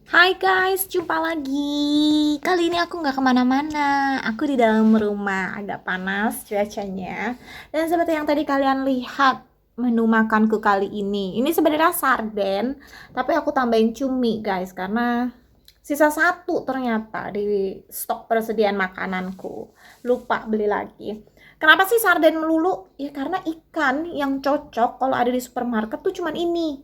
Hai guys, jumpa lagi. Kali ini aku nggak kemana-mana. Aku di dalam rumah, agak panas cuacanya. Dan seperti yang tadi kalian lihat, menu makanku kali ini sebenarnya sarden, tapi aku tambahin cumi guys, karena sisa satu ternyata di stok persediaan makananku. Lupa beli lagi. Kenapa sih sarden melulu? Ya karena ikan yang cocok kalau ada di supermarket tuh cuman ini.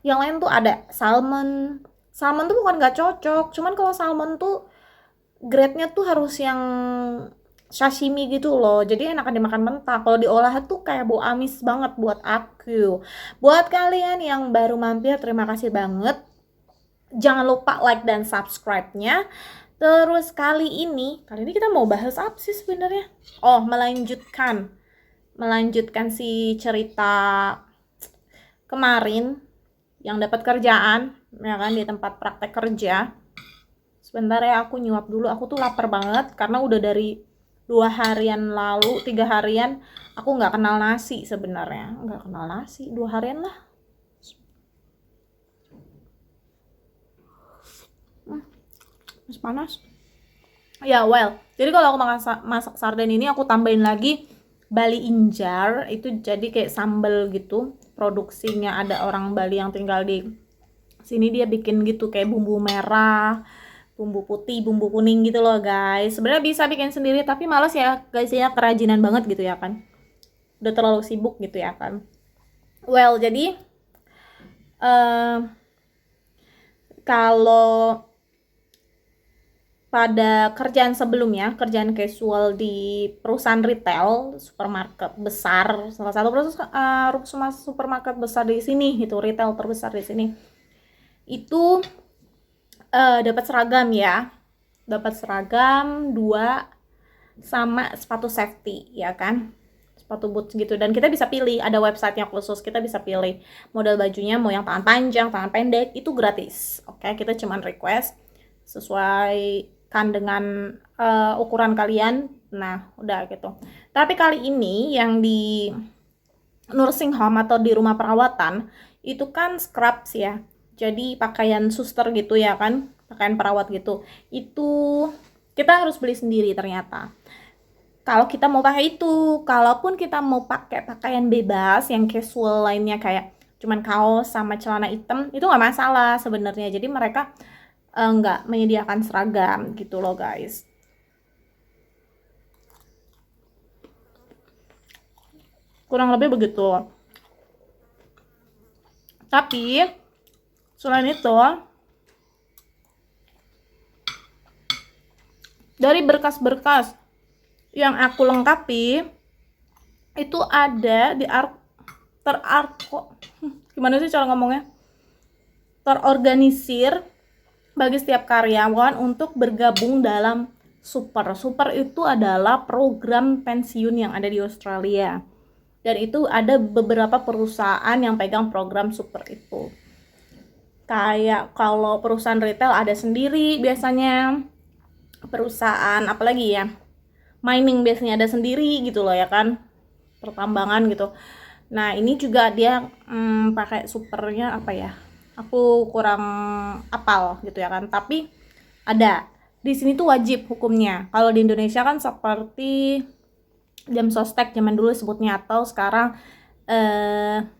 Yang lain tuh ada salmon. Salmon tuh bukan nggak cocok, cuman kalau salmon tuh grade-nya tuh harus yang sashimi gitu loh, jadi enakan dimakan mentah. Kalau diolah tuh kayak bau amis banget buat aku. Buat kalian yang baru mampir, terima kasih banget. Jangan lupa like dan subscribe-nya. Terus kali ini kita mau bahas apa sih sebenarnya? Oh, melanjutkan si cerita kemarin yang dapat kerjaan, ya kan, di tempat praktek kerja. Sebentar ya, aku nyuap dulu. Aku tuh lapar banget karena udah dari 2 harian lalu, 3 harian aku nggak kenal nasi sebenarnya. Nggak kenal nasi, 2 harian lah. Masih panas. Ya, well. Jadi kalau aku masak sarden ini aku tambahin lagi Bali Injar. Itu jadi kayak sambal gitu. Produksinya ada orang Bali yang tinggal di sini, dia bikin gitu kayak bumbu merah, bumbu putih, bumbu kuning gitu loh guys. Sebenarnya bisa bikin sendiri tapi males ya guys ya, kerajinan banget gitu ya kan. Udah terlalu sibuk gitu ya kan. Well, jadi eh kalau pada kerjaan sebelumnya, kerjaan casual di perusahaan retail, supermarket besar, salah satu perusahaan supermarket besar di sini, itu retail terbesar di sini. Itu dapat seragam ya. Dapat seragam 2 sama sepatu safety ya kan, sepatu boots gitu. Dan kita bisa pilih, ada websitenya khusus, kita bisa pilih model bajunya mau yang tangan panjang, tangan pendek, itu gratis. Oke, kita cuman request sesuaikan dengan ukuran kalian. Nah udah gitu. Tapi kali ini yang di nursing home atau di rumah perawatan itu kan scrubs ya, jadi pakaian suster gitu ya kan, pakaian perawat gitu. Itu kita harus beli sendiri ternyata kalau kita mau pakai itu. Kalaupun kita mau pakai pakaian bebas yang casual lainnya kayak cuman kaos sama celana hitam, itu nggak masalah sebenarnya. Jadi mereka nggak menyediakan seragam gitu loh guys. Kurang lebih begitu. Tapi selain itu, dari berkas-berkas yang aku lengkapi itu ada di gimana sih cara ngomongnya, terorganisir bagi setiap karyawan untuk bergabung dalam Super. Super itu adalah program pensiun yang ada di Australia. Dan itu ada beberapa perusahaan yang pegang program Super itu. Kayak kalau perusahaan retail ada sendiri biasanya, perusahaan apalagi ya, mining biasanya ada sendiri gitu loh ya kan, pertambangan gitu. Nah ini juga dia pakai supernya apa ya, aku kurang apal gitu ya kan, tapi ada di sini tuh wajib hukumnya. Kalau di Indonesia kan seperti jam sostek zaman dulu sebutnya, atau sekarang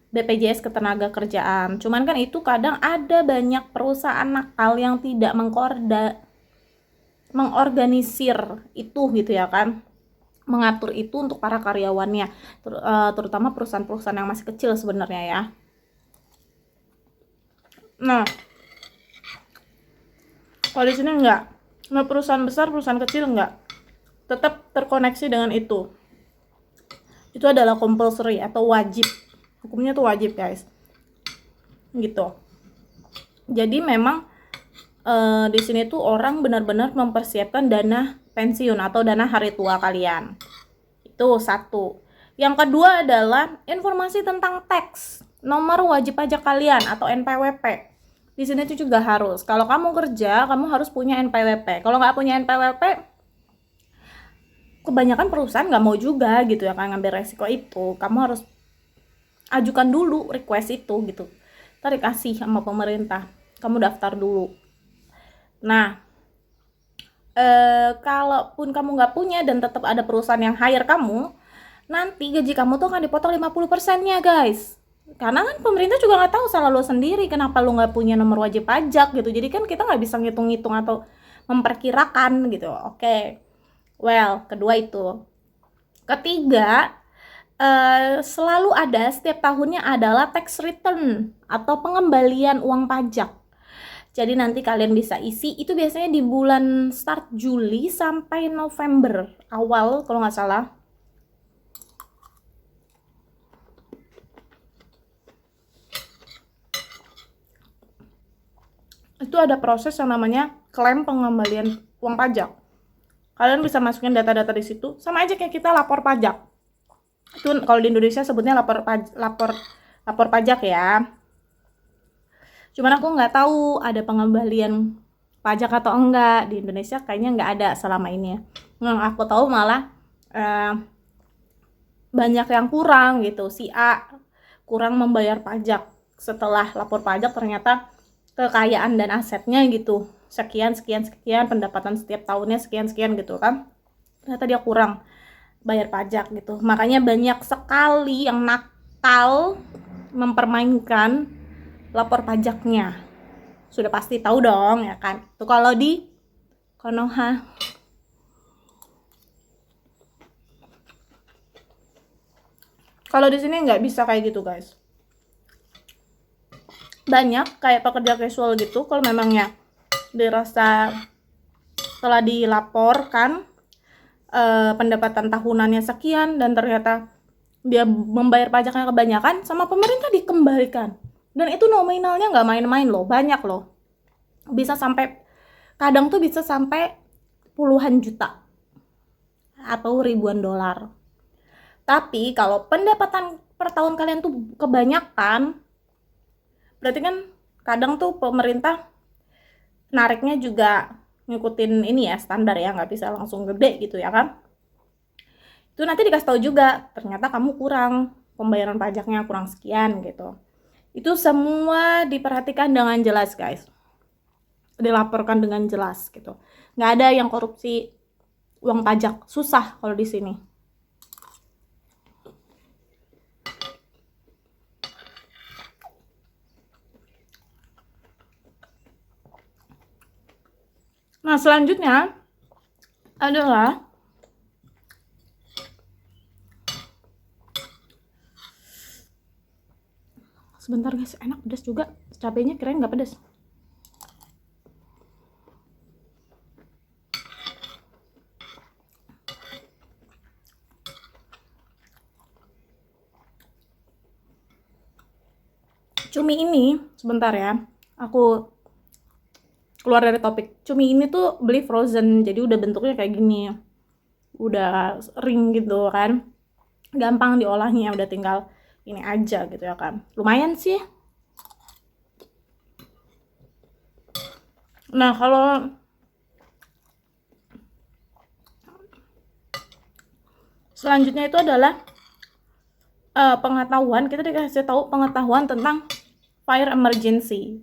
BPJS Ketenagakerjaan. Cuman kan itu kadang ada banyak perusahaan nakal yang tidak mengorganisir itu gitu ya kan, mengatur itu untuk para karyawannya, terutama perusahaan-perusahaan yang masih kecil sebenarnya ya. Nah kalau di sini enggak, nah perusahaan besar perusahaan kecil enggak, tetap terkoneksi dengan itu adalah compulsory atau wajib, hukumnya tuh wajib guys gitu. Jadi memang di sini tuh orang benar-benar mempersiapkan dana pensiun atau dana hari tua kalian. Itu satu. Yang kedua adalah informasi tentang tax, nomor wajib pajak kalian atau NPWP. Di sini tuh juga harus. Kalau kamu kerja, kamu harus punya NPWP. Kalau nggak punya NPWP, kebanyakan perusahaan nggak mau juga gitu ya kan ngambil resiko itu. Kamu harus ajukan dulu request itu gitu. Ntar dikasih sama pemerintah. Kamu daftar dulu. Nah, kalaupun kamu nggak punya dan tetap ada perusahaan yang hire kamu, nanti gaji kamu tuh akan dipotong 50%-nya, guys. Karena kan pemerintah juga nggak tahu salah lo sendiri, kenapa lo nggak punya nomor wajib pajak gitu. Jadi kan kita nggak bisa ngitung-ngitung atau memperkirakan gitu. Oke. Well, kedua itu. Ketiga, selalu ada setiap tahunnya adalah tax return atau pengembalian uang pajak. Jadi nanti kalian bisa isi, itu biasanya di bulan start Juli sampai November awal kalau nggak salah. Itu ada proses yang namanya klaim pengembalian uang pajak. Kalian bisa masukin data-data di situ, sama aja kayak kita lapor pajak. Itu kalau di Indonesia sebutnya lapor pajak ya. Cuman aku nggak tahu ada pengembalian pajak atau enggak di Indonesia, kayaknya nggak ada selama ini ya. Yang aku tahu malah banyak yang kurang gitu, si A kurang membayar pajak, setelah lapor pajak ternyata kekayaan dan asetnya gitu sekian sekian sekian, pendapatan setiap tahunnya sekian sekian gitu kan, ternyata dia kurang bayar pajak gitu. Makanya banyak sekali yang nakal mempermainkan lapor pajaknya. Sudah pasti tahu dong ya kan. Tuh kalau di Konoha. Kalau di sini nggak bisa kayak gitu, guys. Banyak kayak pekerja casual gitu, kalau memangnya dirasa telah dilaporkan pendapatan tahunannya sekian dan ternyata dia membayar pajaknya kebanyakan, sama pemerintah dikembalikan. Dan itu nominalnya nggak main-main loh, banyak loh. Bisa sampai, kadang tuh bisa sampai puluhan juta atau ribuan dolar. Tapi kalau pendapatan per tahun kalian tuh kebanyakan, berarti kan kadang tuh pemerintah nariknya juga ngikutin ini ya, standar ya, nggak bisa langsung gede gitu ya kan. Itu nanti dikasih tahu juga, ternyata kamu kurang pembayaran pajaknya, kurang sekian gitu. Itu semua diperhatikan dengan jelas, guys. Dilaporkan dengan jelas gitu. Nggak ada yang korupsi uang pajak, susah kalau di sini. Nah, selanjutnya adalah sebentar guys, enak pedas juga. Cabenya kirain nggak pedas. Cumi ini, sebentar ya, aku keluar dari topik. Cumi ini tuh beli frozen, jadi udah bentuknya kayak gini, udah ring gitu kan, gampang diolahnya, udah tinggal ini aja gitu ya kan. Lumayan sih. Nah, kalau selanjutnya itu adalah pengetahuan, kita dikasih tahu pengetahuan tentang fire emergency.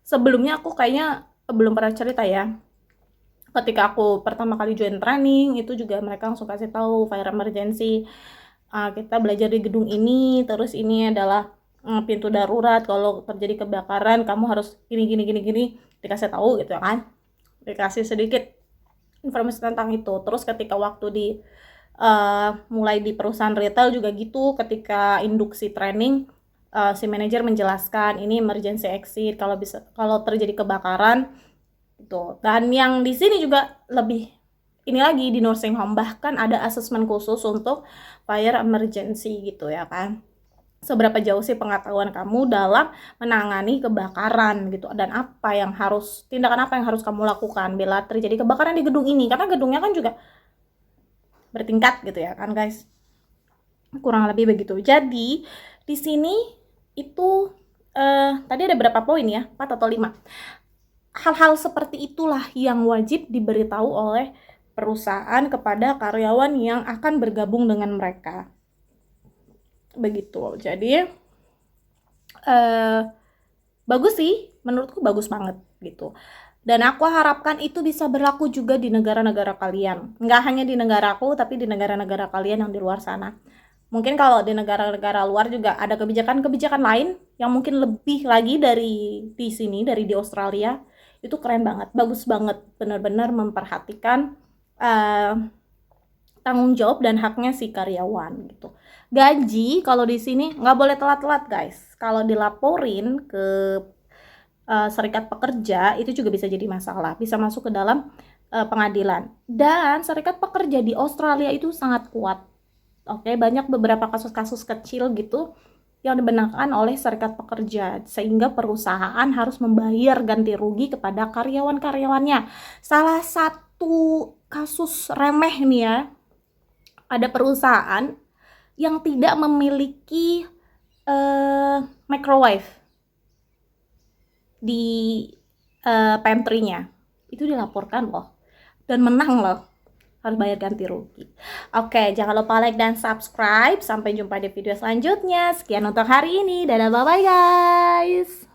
Sebelumnya aku kayaknya belum pernah cerita ya. Ketika aku pertama kali join training, itu juga mereka langsung kasih tahu fire emergency. Kita belajar di gedung ini, terus ini adalah pintu darurat, kalau terjadi kebakaran kamu harus gini, dikasih tahu gitu kan. Dikasih sedikit informasi tentang itu. Terus ketika waktu di mulai di perusahaan retail juga gitu, ketika induksi training, si manajer menjelaskan ini emergency exit kalau terjadi kebakaran gitu. Dan yang di sini juga lebih ini lagi, di nursing home bahkan ada asesmen khusus untuk fire emergency gitu ya kan. Seberapa jauh sih pengetahuan kamu dalam menangani kebakaran gitu, dan tindakan apa yang harus kamu lakukan bila terjadi kebakaran di gedung ini, karena gedungnya kan juga bertingkat gitu ya kan guys. Kurang lebih begitu. Jadi di sini itu tadi ada berapa poin ya? 4 atau 5. Hal-hal seperti itulah yang wajib diberitahu oleh perusahaan kepada karyawan yang akan bergabung dengan mereka. Begitu. Jadi bagus sih, menurutku bagus banget gitu. Dan aku harapkan itu bisa berlaku juga di negara-negara kalian. Nggak hanya di negaraku, tapi di negara-negara kalian yang di luar sana. Mungkin kalau di negara-negara luar juga ada kebijakan-kebijakan lain yang mungkin lebih lagi dari di sini, dari di Australia. Itu keren banget, bagus banget. Benar-benar memperhatikan tanggung jawab dan haknya si karyawan gitu. Gaji kalau di sini nggak boleh telat-telat guys. Kalau dilaporin ke serikat pekerja itu juga bisa jadi masalah, bisa masuk ke dalam pengadilan. Dan serikat pekerja di Australia itu sangat kuat. Oke, banyak beberapa kasus-kasus kecil gitu yang dibenarkan oleh serikat pekerja sehingga perusahaan harus membayar ganti rugi kepada karyawan-karyawannya. Salah satu kasus remeh nih ya, ada perusahaan yang tidak memiliki microwave di pantry-nya. Itu dilaporkan loh dan menang loh, harus bayar ganti rugi. Oke, jangan lupa like dan subscribe. Sampai jumpa di video selanjutnya. Sekian untuk hari ini. Dadah, bye bye guys.